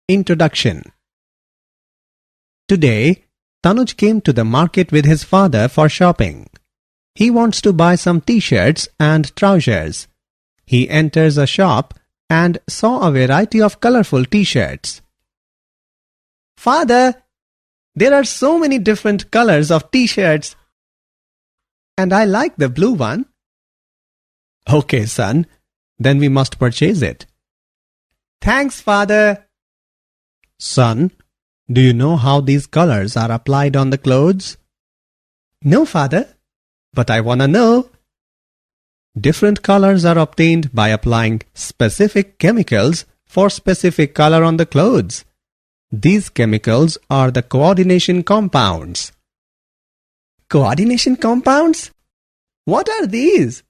Introduction. Today, Tanuj came to the market with his father for shopping. He wants to buy some t-shirts and trousers. He enters a shop and saw a variety of colorful t-shirts. Father, there are so many different colors of t-shirts, and I like the blue one. Okay, son, then we must purchase it. Thanks, father. Son, do you know how these colors are applied on the clothes? No, father, but I want to know. Different colors are obtained by applying specific chemicals for specific color on the clothes. These chemicals are the coordination compounds. Coordination compounds? What are these?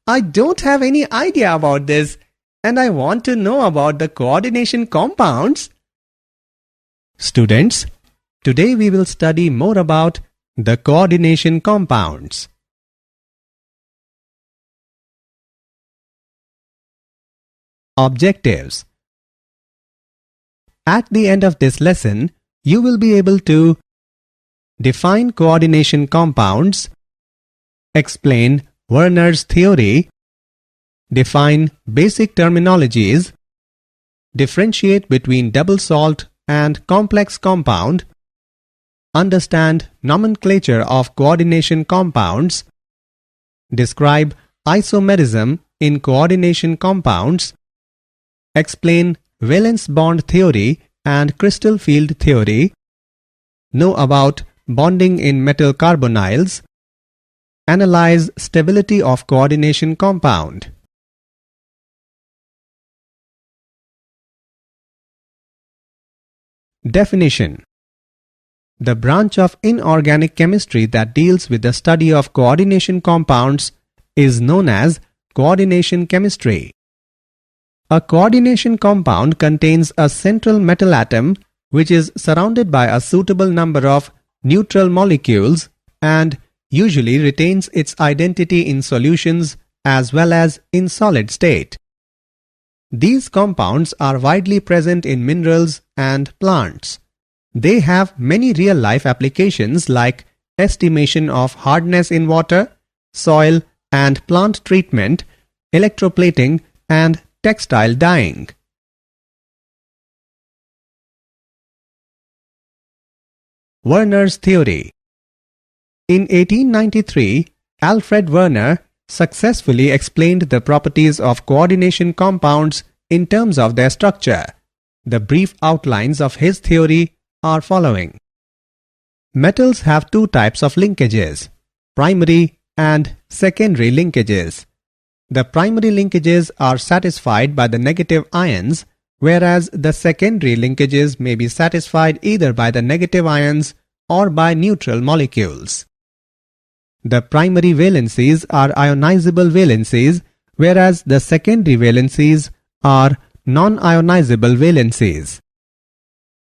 I don't have any idea about this, and I want to know about the coordination compounds. Students, today we will study more about the coordination compounds. Objectives. At the end of this lesson, you will be able to define coordination compounds, explain Werner's theory, define basic terminologies, differentiate between double salt and complex compound, understand nomenclature of coordination compounds, describe isomerism in coordination compounds, explain valence bond theory and crystal field theory, know about bonding in metal carbonyls, analyze stability of coordination compound. Definition. The branch of inorganic chemistry that deals with the study of coordination compounds is known as coordination chemistry. A coordination compound contains a central metal atom which is surrounded by a suitable number of neutral molecules and usually retains its identity in solutions as well as in solid state. These compounds are widely present in minerals and plants. They have many real-life applications like estimation of hardness in water, soil and plant treatment, electroplating and textile dyeing. Werner's theory. In 1893, Alfred Werner successfully explained the properties of coordination compounds in terms of their structure. The brief outlines of his theory are following. Metals have two types of linkages, primary and secondary linkages. The primary linkages are satisfied by the negative ions, whereas the secondary linkages may be satisfied either by the negative ions or by neutral molecules. The primary valencies are ionizable valencies, whereas the secondary valencies are non-ionizable valencies.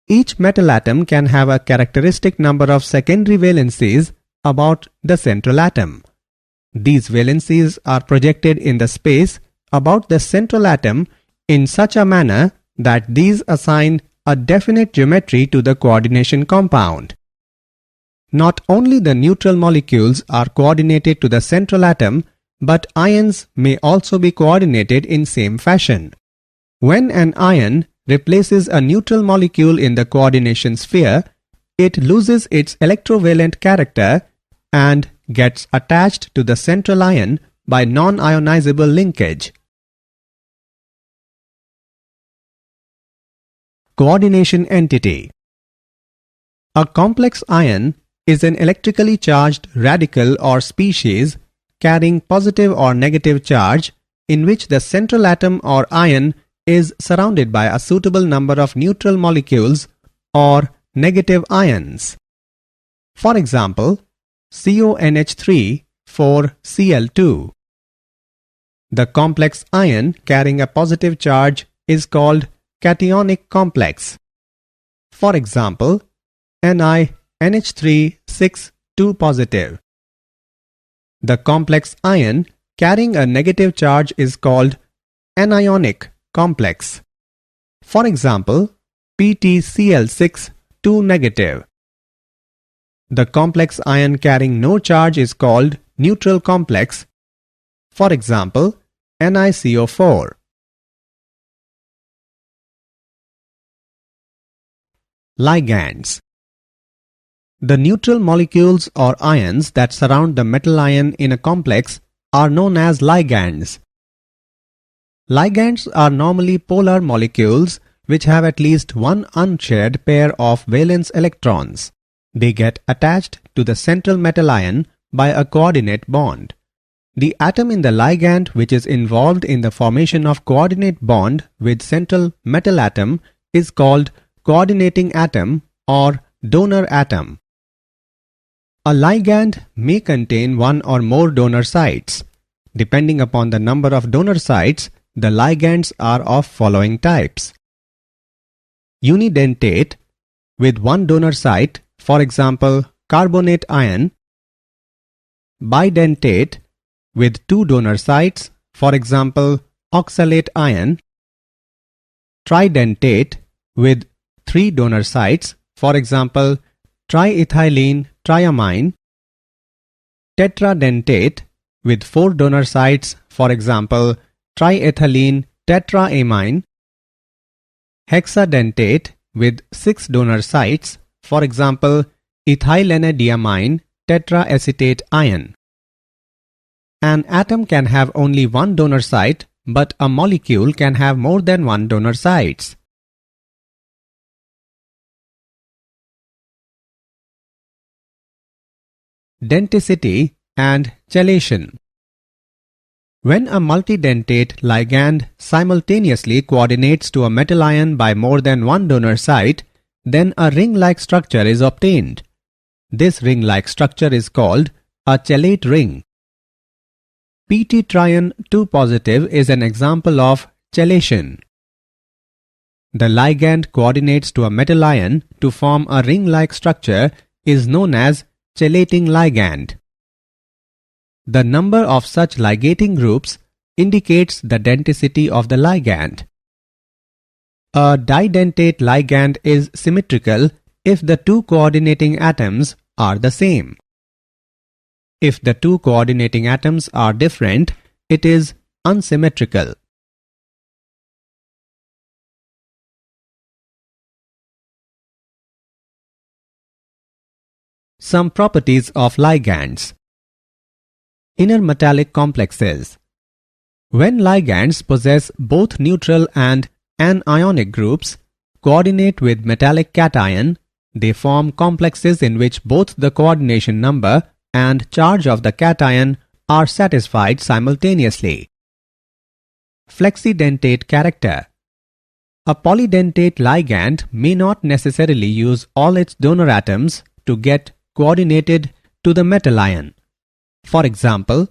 Each metal atom can have a characteristic number of secondary valencies about the central atom. These valencies are projected in the space about the central atom in such a manner that these assign a definite geometry to the coordination compound. Not only the neutral molecules are coordinated to the central atom, but ions may also be coordinated in same fashion. When an ion replaces a neutral molecule in the coordination sphere, it loses its electrovalent character and gets attached to the central ion by non-ionizable linkage. Coordination entity. A complex ion is an electrically charged radical or species carrying positive or negative charge in which the central atom or ion is surrounded by a suitable number of neutral molecules or negative ions. For example, CONH3 for Cl2. The complex ion carrying a positive charge is called cationic complex. For example, NiNH3 6 2 positive. The complex ion carrying a negative charge is called anionic complex. For example, PtCl6 2 negative. The complex ion carrying no charge is called neutral complex. For example, NiCO4. Ligands. The neutral molecules or ions that surround the metal ion in a complex are known as ligands. Ligands are normally polar molecules which have at least one unshared pair of valence electrons. They get attached to the central metal ion by a coordinate bond. The atom in the ligand which is involved in the formation of coordinate bond with central metal atom is called coordinating atom or donor atom. A ligand may contain one or more donor sites. Depending upon the number of donor sites, the ligands are of following types. Unidentate with one donor site, for example, carbonate ion. Bidentate with two donor sites, for example, oxalate ion. Tridentate with three donor sites, for example, triethylene triamine. Tetradentate with four donor sites, for example, triethylene tetraamine. Hexadentate with six donor sites, for example, ethylenediamine tetraacetate ion. An atom can have only one donor site, but a molecule can have more than one donor sites. Denticity and chelation. When a multidentate ligand simultaneously coordinates to a metal ion by more than one donor site, then a ring-like structure is obtained. This ring-like structure is called a chelate ring. Pt trion 2 positive is an example of chelation. The ligand coordinates to a metal ion to form a ring-like structure is known as chelating ligand. The number of such ligating groups indicates the denticity of the ligand. A didentate ligand is symmetrical if the two coordinating atoms are the same. If the two coordinating atoms are different, it is unsymmetrical. Some properties of ligands. Inner metallic complexes. When ligands possess both neutral and anionic groups, coordinate with metallic cation, they form complexes in which both the coordination number and charge of the cation are satisfied simultaneously. Flexidentate character. A polydentate ligand may not necessarily use all its donor atoms to get coordinated to the metal ion. For example,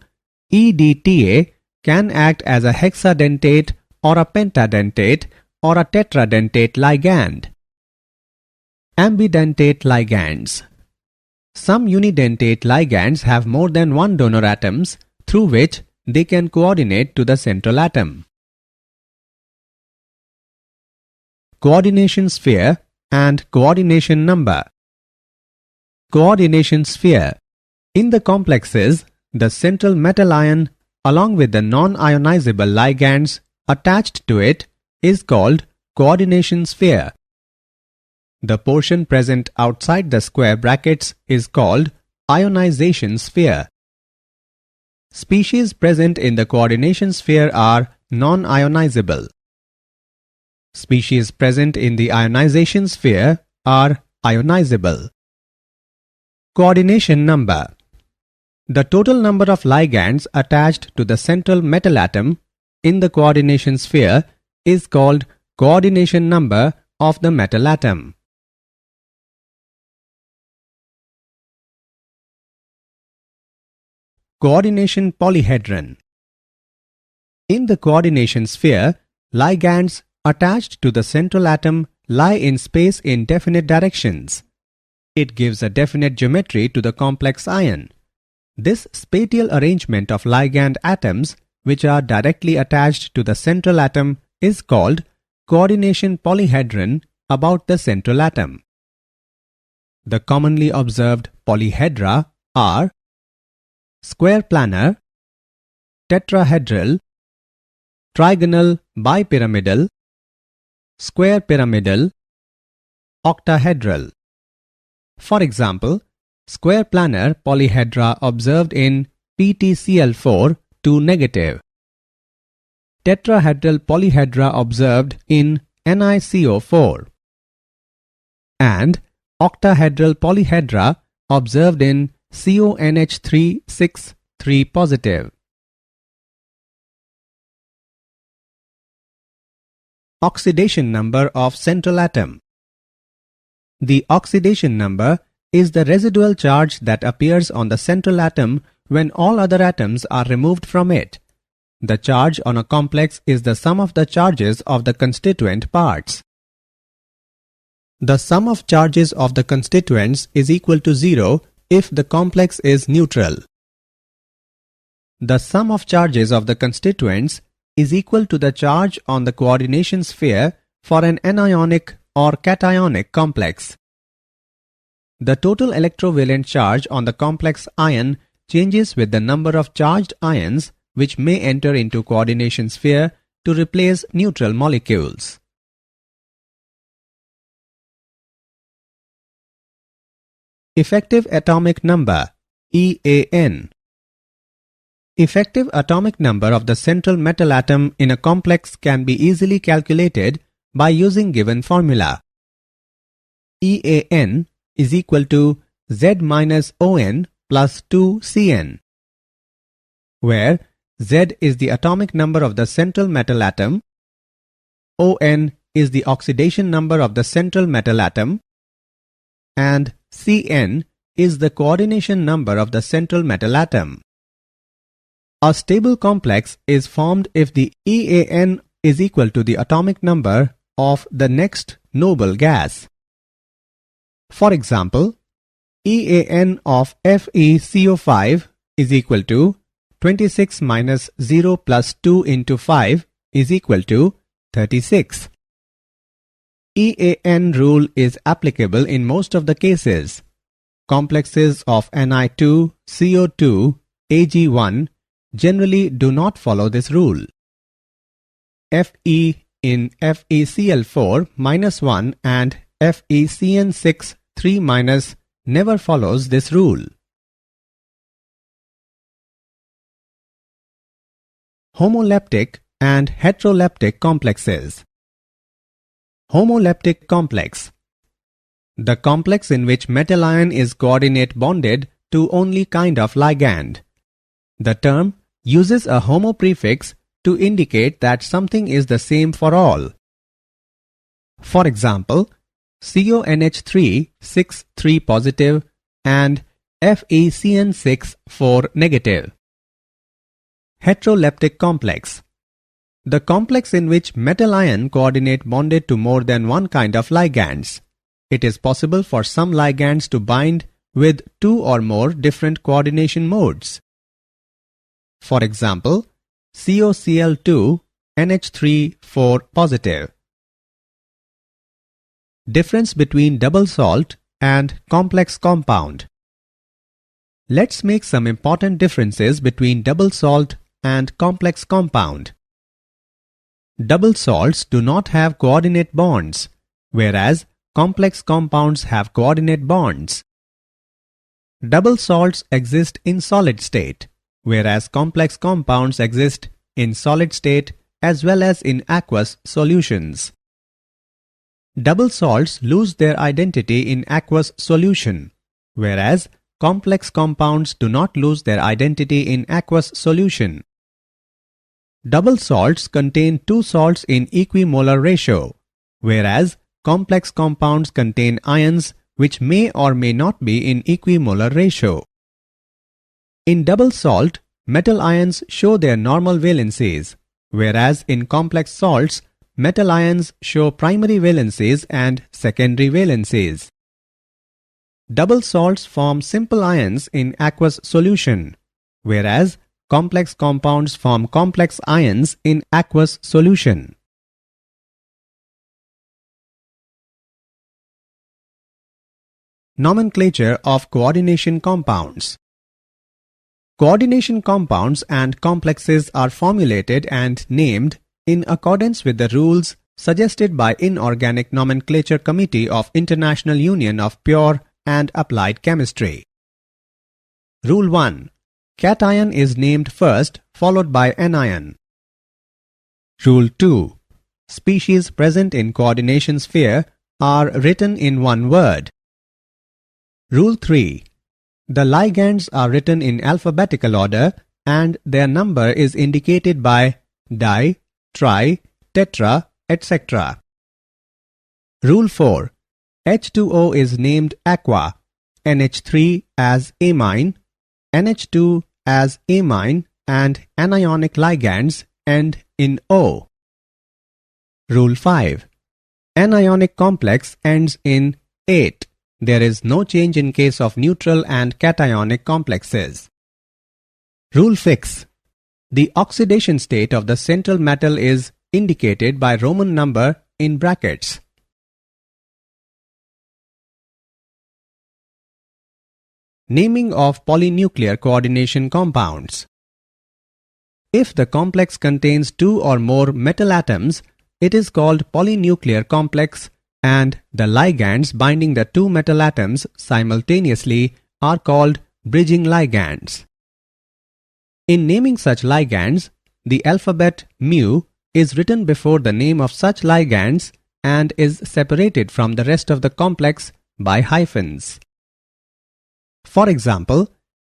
EDTA can act as a hexadentate or a pentadentate or a tetradentate ligand. Ambidentate ligands. Some unidentate ligands have more than one donor atoms through which they can coordinate to the central atom. Coordination sphere and coordination number. Coordination sphere. In the complexes, the central metal ion along with the non-ionizable ligands attached to it is called coordination sphere. The portion present outside the square brackets is called ionization sphere. Species present in the coordination sphere are non-ionizable. Species present in the ionization sphere are ionizable. Coordination number. The total number of ligands attached to the central metal atom in the coordination sphere is called coordination number of the metal atom. Coordination polyhedron. In the coordination sphere, ligands attached to the central atom lie in space in definite directions. It gives a definite geometry to the complex ion. This spatial arrangement of ligand atoms which are directly attached to the central atom is called coordination polyhedron about the central atom. The commonly observed polyhedra are square planar, tetrahedral, trigonal bipyramidal, square pyramidal, octahedral. For example, square planar polyhedra observed in PtCl4 2 negative, tetrahedral polyhedra observed in NiCO4, and octahedral polyhedra observed in CONH3 6 3 positive. Oxidation number of central atom. The oxidation number is the residual charge that appears on the central atom when all other atoms are removed from it. The charge on a complex is the sum of the charges of the constituent parts. The sum of charges of the constituents is equal to 0 if the complex is neutral. The sum of charges of the constituents is equal to the charge on the coordination sphere for an anionic or cationic complex. The total electrovalent charge on the complex ion changes with the number of charged ions which may enter into coordination sphere to replace neutral molecules. Effective atomic number EAN. Effective atomic number of the central metal atom in a complex can be easily calculated by using given formula. EAN is equal to Z minus ON plus 2CN, where Z is the atomic number of the central metal atom, ON is the oxidation number of the central metal atom, and Cn is the coordination number of the central metal atom. A stable complex is formed if the EAN is equal to the atomic number of the next noble gas. For example, EAN of FeCO5 is equal to 26 minus 0 plus 2 into 5 is equal to 36. EAN rule is applicable in most of the cases. Complexes of Ni2, CO2, Ag1 generally do not follow this rule. Fe in FeCl4 minus 1 and FeCN6 3 minus never follows this rule. Homoleptic and heteroleptic complexes. Homoleptic complex. The complex in which metal ion is coordinate bonded to only kind of ligand. The term uses a homo prefix to indicate that something is the same for all. For example, CONH3 6 3 positive and FeCN6 4 negative. Heteroleptic complex. The complex in which metal ion coordinate bonded to more than one kind of ligands. It is possible for some ligands to bind with two or more different coordination modes. For example, COCl2 NH3 4 positive. Difference between double salt and complex compound. Let's make some important differences between double salt and complex compound. Double salts do not have coordinate bonds, whereas complex compounds have coordinate bonds. Double salts exist in solid state, whereas complex compounds exist in solid state as well as in aqueous solutions. Double salts lose their identity in aqueous solution, whereas complex compounds do not lose their identity in aqueous solution. Double salts contain two salts in equimolar ratio, whereas complex compounds contain ions which may or may not be in equimolar ratio. In double salt, metal ions show their normal valencies, whereas in complex salts, metal ions show primary valencies and secondary valencies. Double salts form simple ions in aqueous solution, whereas complex compounds form complex ions in aqueous solution. Nomenclature of coordination compounds. Coordination compounds and complexes are formulated and named in accordance with the rules suggested by Inorganic Nomenclature Committee of International Union of Pure and Applied Chemistry. Rule 1. Cation is named first, followed by anion. Rule 2. Species present in coordination sphere are written in one word. Rule 3. The ligands are written in alphabetical order and their number is indicated by di, tri, tetra, etc. Rule 4. H2O is named aqua, NH3 as amine, NH2 as amine, and anionic ligands end in O. Rule 5. Anionic complex ends in ate. There is no change in case of neutral and cationic complexes. Rule 6. The oxidation state of the central metal is indicated by Roman number in brackets. Naming of polynuclear coordination compounds. If the complex contains two or more metal atoms, it is called polynuclear complex, and the ligands binding the two metal atoms simultaneously are called bridging ligands. In naming such ligands, the alphabet mu is written before the name of such ligands and is separated from the rest of the complex by hyphens. For example,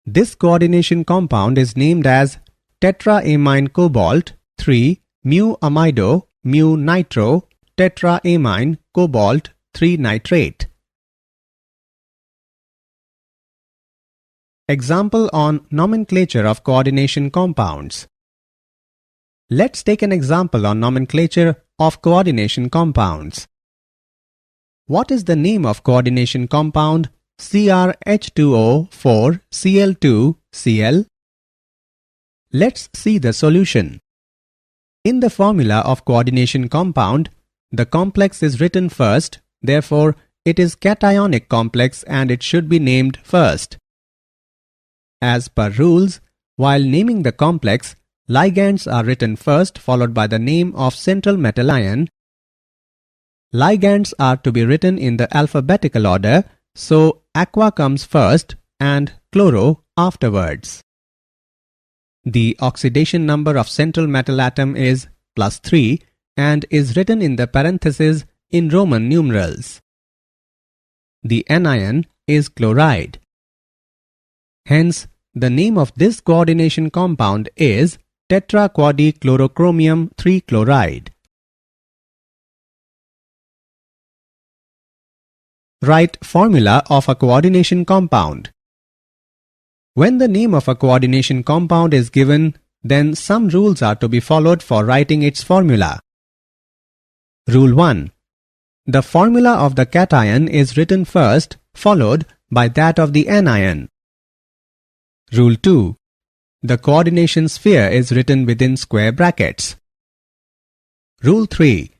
this coordination compound is named as tetraamine cobalt 3 mu amido mu nitro tetraamine cobalt 3 nitrate. Example on nomenclature of coordination compounds. Let's take an example on nomenclature of coordination compounds. What is the name of coordination compound CrH2O4Cl2Cl? Let's see the solution. In the formula of coordination compound, the complex is written first, therefore it is cationic complex and it should be named first. As per rules, while naming the complex, ligands are written first followed by the name of central metal ion. Ligands are to be written in the alphabetical order, so aqua comes first and chloro afterwards. The oxidation number of central metal atom is +3 and is written in the parentheses in Roman numerals. The anion is chloride. Hence, the name of this coordination compound is tetraquadichlorochromium 3 chloride. Write formula of a coordination compound. When the name of a coordination compound is given, then some rules are to be followed for writing its formula. Rule 1. The formula of the cation is written first, followed by that of the anion. Rule 2. The coordination sphere is written within square brackets. Rule 3.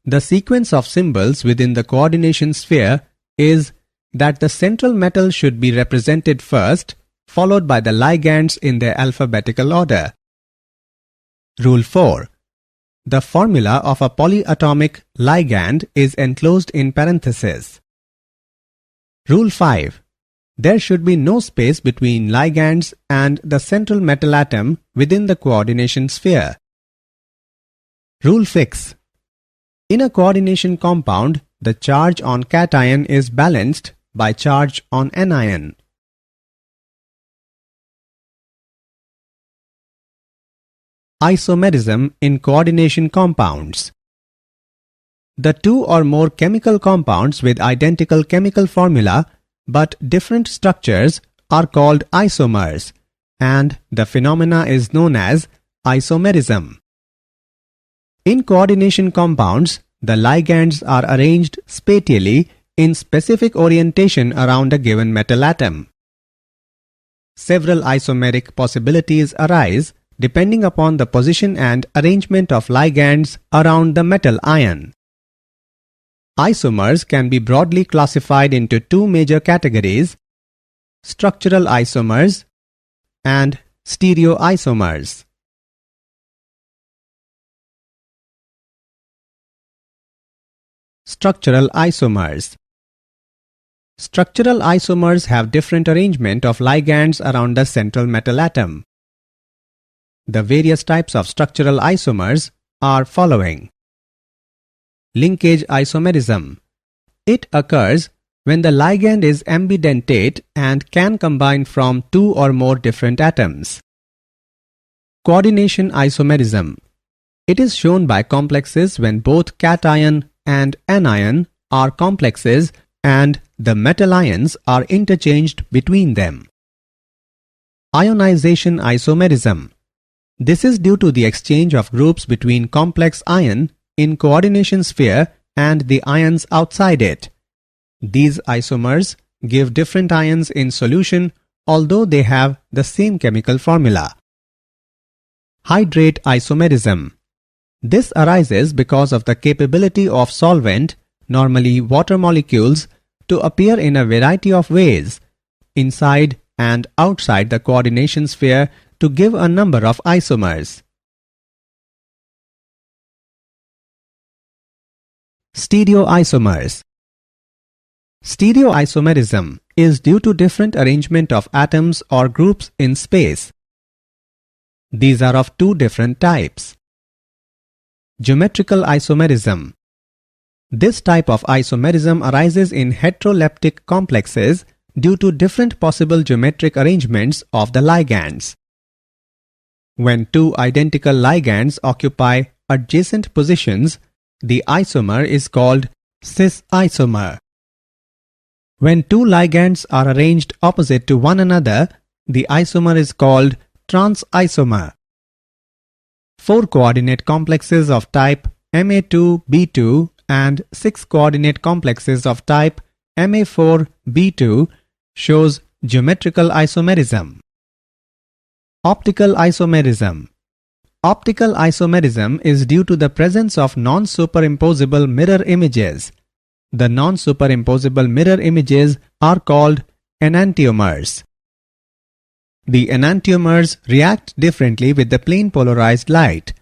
The sequence of symbols within the coordination sphere is that the central metal should be represented first, followed by the ligands in their alphabetical order. Rule 4. The formula of a polyatomic ligand is enclosed in parentheses. Rule 5. There should be no space between ligands and the central metal atom within the coordination sphere. Rule 6. In a coordination compound, the charge on cation is balanced by charge on anion. Isomerism in coordination compounds. The two or more chemical compounds with identical chemical formula but different structures are called isomers, and the phenomena is known as isomerism. In coordination compounds, the ligands are arranged spatially in specific orientation around a given metal atom. Several isomeric possibilities arise depending upon the position and arrangement of ligands around the metal ion. Isomers can be broadly classified into two major categories: structural isomers and stereoisomers. Structural isomers. Structural isomers have different arrangement of ligands around the central metal atom. The various types of structural isomers are following. Linkage isomerism. It occurs when the ligand is ambidentate and can combine from two or more different atoms. Coordination isomerism. It is shown by complexes when both cation and anion are complexes and the metal ions are interchanged between them. Ionization isomerism. This is due to the exchange of groups between complex ion in coordination sphere and the ions outside it. These isomers give different ions in solution although they have the same chemical formula. Hydrate isomerism. This arises because of the capability of solvent, normally water molecules, to appear in a variety of ways, inside and outside the coordination sphere, to give a number of isomers. Stereoisomers. Stereoisomerism is due to different arrangement of atoms or groups in space. These are of two different types. Geometrical isomerism. This type of isomerism arises in heteroleptic complexes due to different possible geometric arrangements of the ligands. When two identical ligands occupy adjacent positions, the isomer is called cis isomer. When two ligands are arranged opposite to one another, the isomer is called trans isomer. Four coordinate complexes of type Ma2B2 and 6 coordinate complexes of type Ma4B2 shows geometrical isomerism. Optical isomerism. Optical isomerism is due to the presence of non-superimposable mirror images. The non-superimposable mirror images are called enantiomers. The enantiomers react differently with the plane polarized light.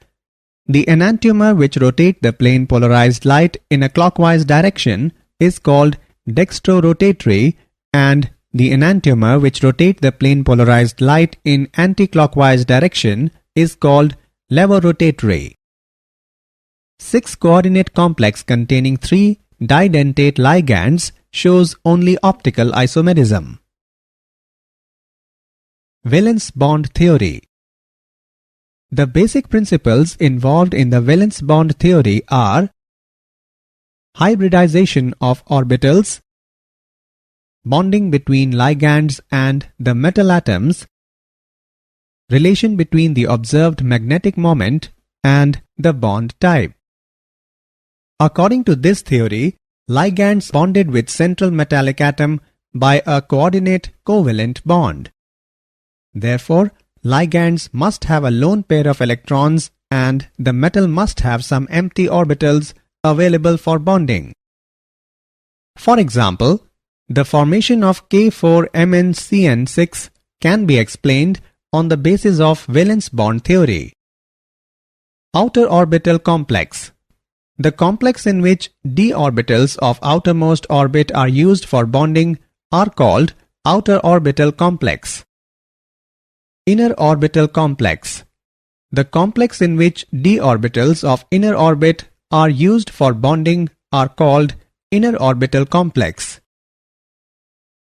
The enantiomer which rotates the plane polarized light in a clockwise direction is called dextrorotatory, and the enantiomer which rotates the plane polarized light in anti-clockwise direction is called levorotatory. 6 coordinate complex containing 3 didentate ligands shows only optical isomerism. Valence bond theory. The basic principles involved in the valence bond theory are hybridization of orbitals, bonding between ligands and the metal atoms, relation between the observed magnetic moment and the bond type. According to this theory, ligands bonded with central metallic atom by a coordinate covalent bond. Therefore, ligands must have a lone pair of electrons and the metal must have some empty orbitals available for bonding. For example, the formation of K4MnCn6 can be explained on the basis of valence bond theory. Outer orbital complex. The complex in which d orbitals of outermost orbit are used for bonding are called outer orbital complex. Inner orbital complex. The complex in which d orbitals of inner orbit are used for bonding are called inner orbital complex.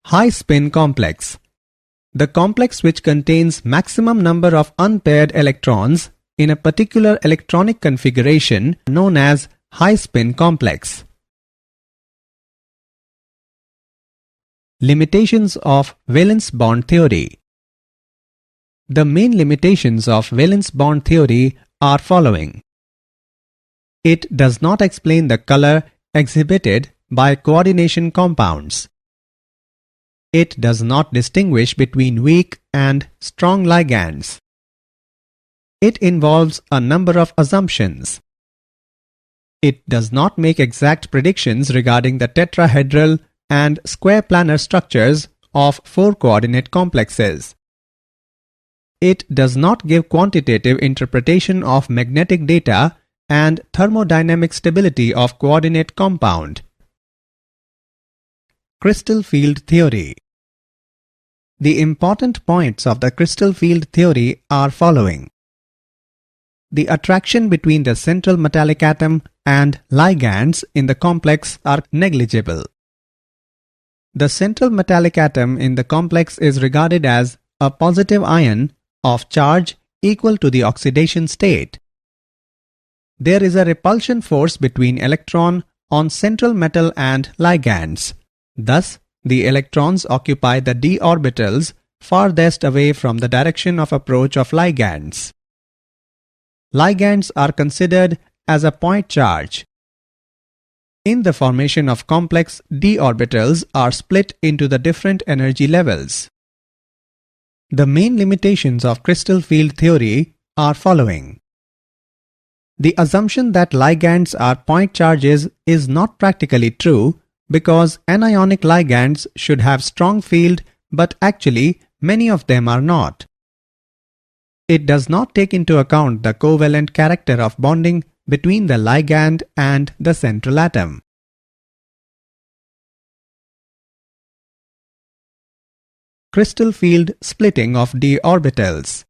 High spin complex. The complex which contains maximum number of unpaired electrons in a particular electronic configuration known as high spin complex. Limitations of valence bond theory. The main limitations of valence bond theory are following. It does not explain the color exhibited by coordination compounds. It does not distinguish between weak and strong ligands. It involves a number of assumptions. It does not make exact predictions regarding the tetrahedral and square planar structures of 4-coordinate complexes. It does not give quantitative interpretation of magnetic data and thermodynamic stability of coordinate compound. Crystal field theory. The important points of the crystal field theory are following. The attraction between the central metallic atom and ligands in the complex are negligible. The central metallic atom in the complex is regarded as a positive ion of charge equal to the oxidation state. There is a repulsion force between electron on central metal and ligands. Thus, the electrons occupy the d orbitals farthest away from the direction of approach of ligands. Ligands are considered as a point charge. In the formation of complex, d orbitals are split into the different energy levels. The main limitations of crystal field theory are following. The assumption that ligands are point charges is not practically true because anionic ligands should have strong field, but actually many of them are not. It does not take into account the covalent character of bonding between the ligand and the central atom. Crystal field splitting of d orbitals.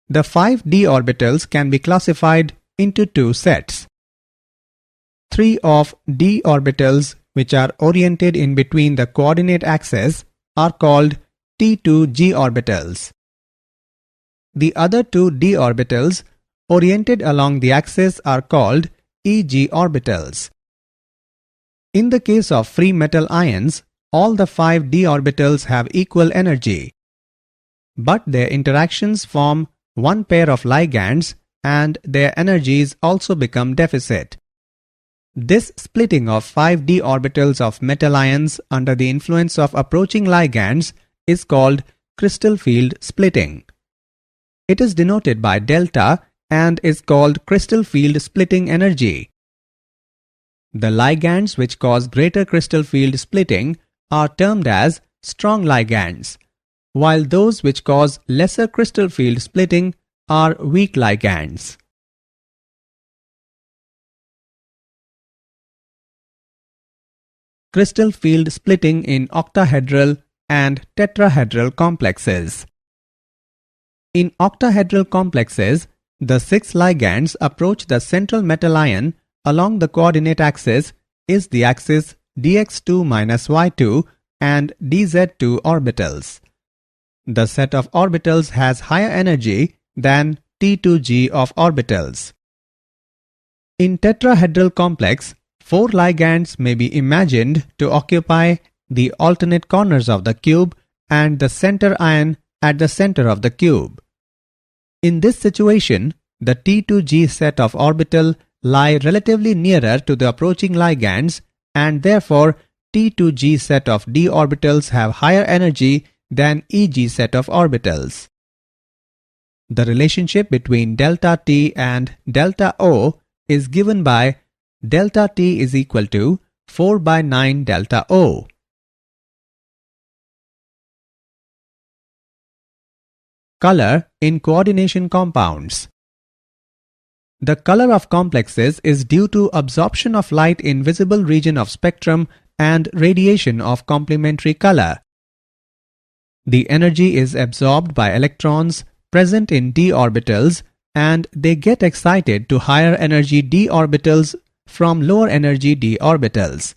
The 5 d orbitals can be classified into 2 sets. 3 of d orbitals which are oriented in between the coordinate axes are called T2g orbitals. The other 2 d orbitals oriented along the axis are called Eg orbitals. In the case of free metal ions, all the 5 d orbitals have equal energy, but their interactions form one pair of ligands and their energies also become deficit. This splitting of 5 d orbitals of metal ions under the influence of approaching ligands is called crystal field splitting. It is denoted by delta and is called crystal field splitting energy. The ligands which cause greater crystal field splitting are termed as strong ligands, while those which cause lesser crystal field splitting are weak ligands. Crystal field splitting in octahedral and tetrahedral complexes. In octahedral complexes, the 6 ligands approach the central metal ion along the coordinate axis is the axis dx2-y2 and dz2 orbitals. The set of orbitals has higher energy than T2g of orbitals. In tetrahedral complex, 4 ligands may be imagined to occupy the alternate corners of the cube and the center ion at the center of the cube. In this situation, the T2g set of orbital lie relatively nearer to the approaching ligands and therefore T2g set of d orbitals have higher energy than Eg set of orbitals. The relationship between delta T and delta O is given by delta T is equal to 4/9 delta O. Color in coordination compounds. The color of complexes is due to absorption of light in visible region of spectrum and radiation of complementary color. The energy is absorbed by electrons present in d orbitals and they get excited to higher energy d orbitals from lower energy d orbitals.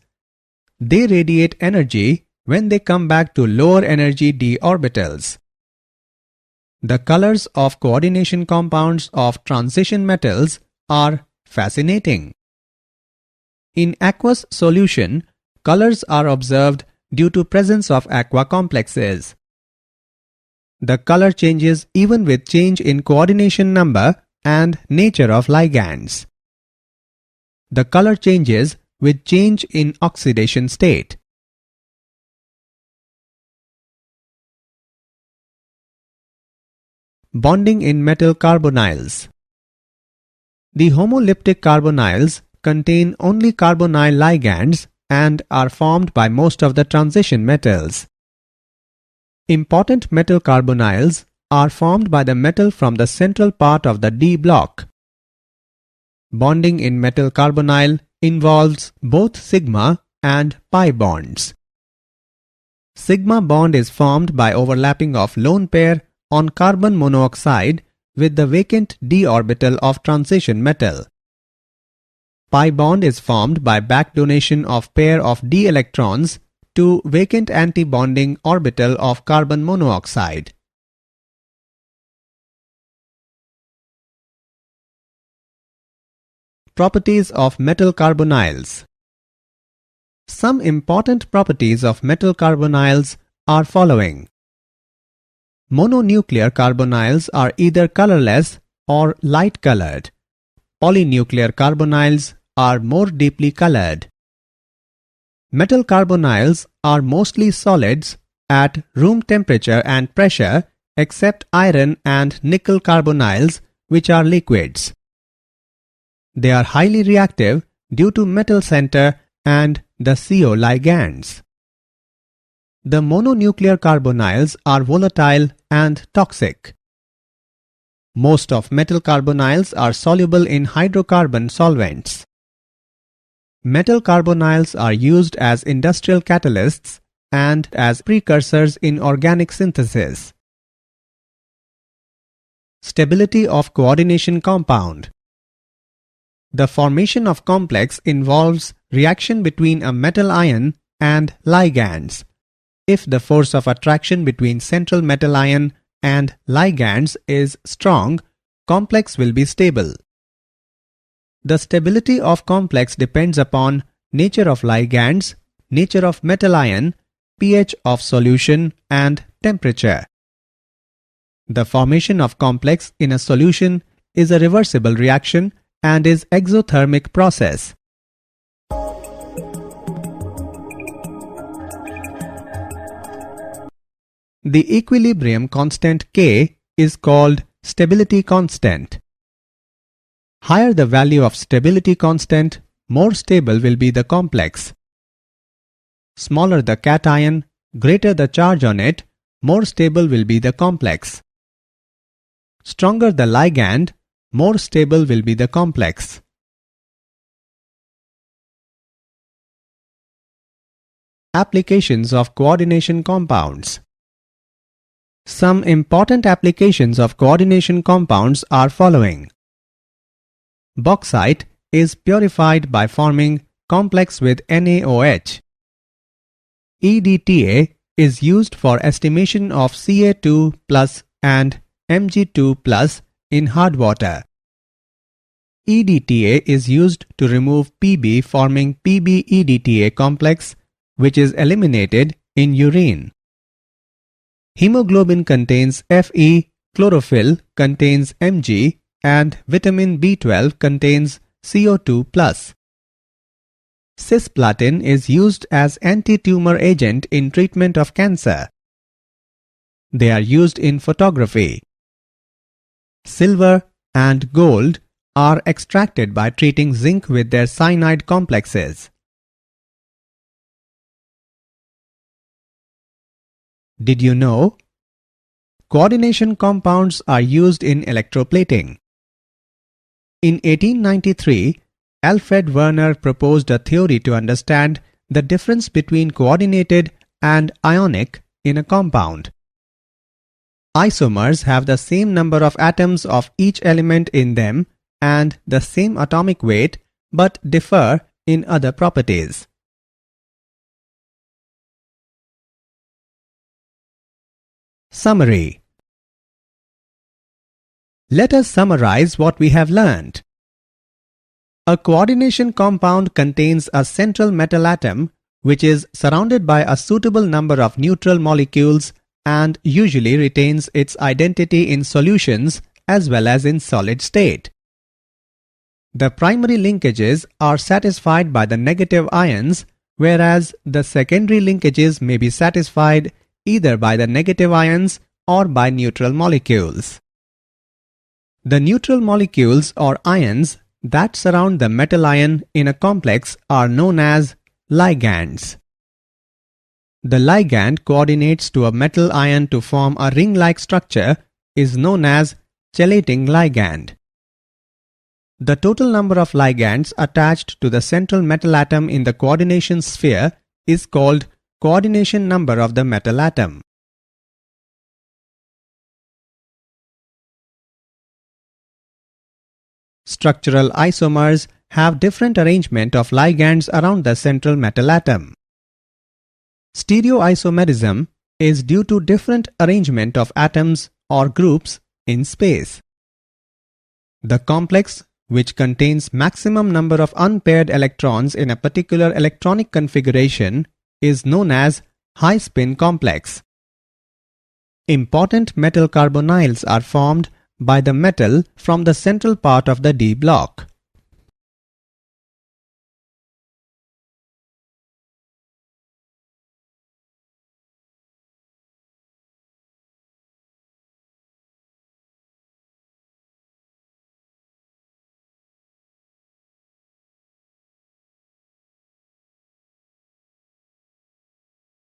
They radiate energy when they come back to lower energy d orbitals. The colors of coordination compounds of transition metals are fascinating. In aqueous solution, colors are observed due to presence of aqua complexes. The color changes even with change in coordination number and nature of ligands. The color changes with change in oxidation state. Bonding in metal carbonyls. The homolyptic carbonyls contain only carbonyl ligands and are formed by most of the transition metals. Important metal carbonyls are formed by the metal from the central part of the D block. Bonding in metal carbonyl involves both sigma and pi bonds. Sigma bond is formed by overlapping of lone pair on carbon monoxide with the vacant d orbital of transition metal. Pi bond is formed by back donation of pair of d electrons to vacant anti-bonding orbital of carbon monoxide. Properties of metal carbonyls. Some important properties of metal carbonyls are following. Mononuclear carbonyls are either colorless or light colored. Polynuclear carbonyls are more deeply colored. Metal carbonyls are mostly solids at room temperature and pressure except iron and nickel carbonyls, which are liquids. They are highly reactive due to metal center and the CO ligands. The mononuclear carbonyls are volatile and toxic. Most of metal carbonyls are soluble in hydrocarbon solvents. Metal carbonyls are used as industrial catalysts and as precursors in organic synthesis. Stability of coordination compound. The formation of complex involves reaction between a metal ion and ligands. If the force of attraction between central metal ion and ligands is strong, complex will be stable. The stability of complex depends upon nature of ligands, nature of metal ion, pH of solution and temperature. The formation of complex in a solution is a reversible reaction and is exothermic process. The equilibrium constant K is called stability constant. Higher the value of stability constant, more stable will be the complex. Smaller the cation, greater the charge on it, more stable will be the complex. Stronger the ligand, more stable will be the complex. Applications of coordination compounds. Some important applications of coordination compounds are following. Bauxite is purified by forming complex with NaOH. EDTA is used for estimation of Ca2 plus and Mg2 plus in hard water. EDTA is used to remove Pb forming Pb-EDTA complex, which is eliminated in urine. Hemoglobin contains Fe, chlorophyll contains Mg, and vitamin B12 contains CO2+. Cisplatin is used as anti-tumor agent in treatment of cancer. They are used in photography. Silver and gold are extracted by treating zinc with their cyanide complexes. Did you know? Coordination compounds are used in electroplating. In 1893, Alfred Werner proposed a theory to understand the difference between coordinated and ionic in a compound. Isomers have the same number of atoms of each element in them and the same atomic weight but differ in other properties. Summary. Let us summarize what we have learned. A coordination compound contains a central metal atom which is surrounded by a suitable number of neutral molecules and usually retains its identity in solutions as well as in solid state. The primary linkages are satisfied by the negative ions, whereas the secondary linkages may be satisfied either by the negative ions or by neutral molecules. The neutral molecules or ions that surround the metal ion in a complex are known as ligands. The ligand coordinates to a metal ion to form a ring-like structure is known as chelating ligand. The total number of ligands attached to the central metal atom in the coordination sphere is called coordination number of the metal atom. Structural isomers have different arrangement of ligands around the central metal atom. Stereoisomerism is due to different arrangement of atoms or groups in space. The complex, which contains maximum number of unpaired electrons in a particular electronic configuration, is known as high-spin complex. Important metal carbonyls are formed by the metal from the central part of the d block.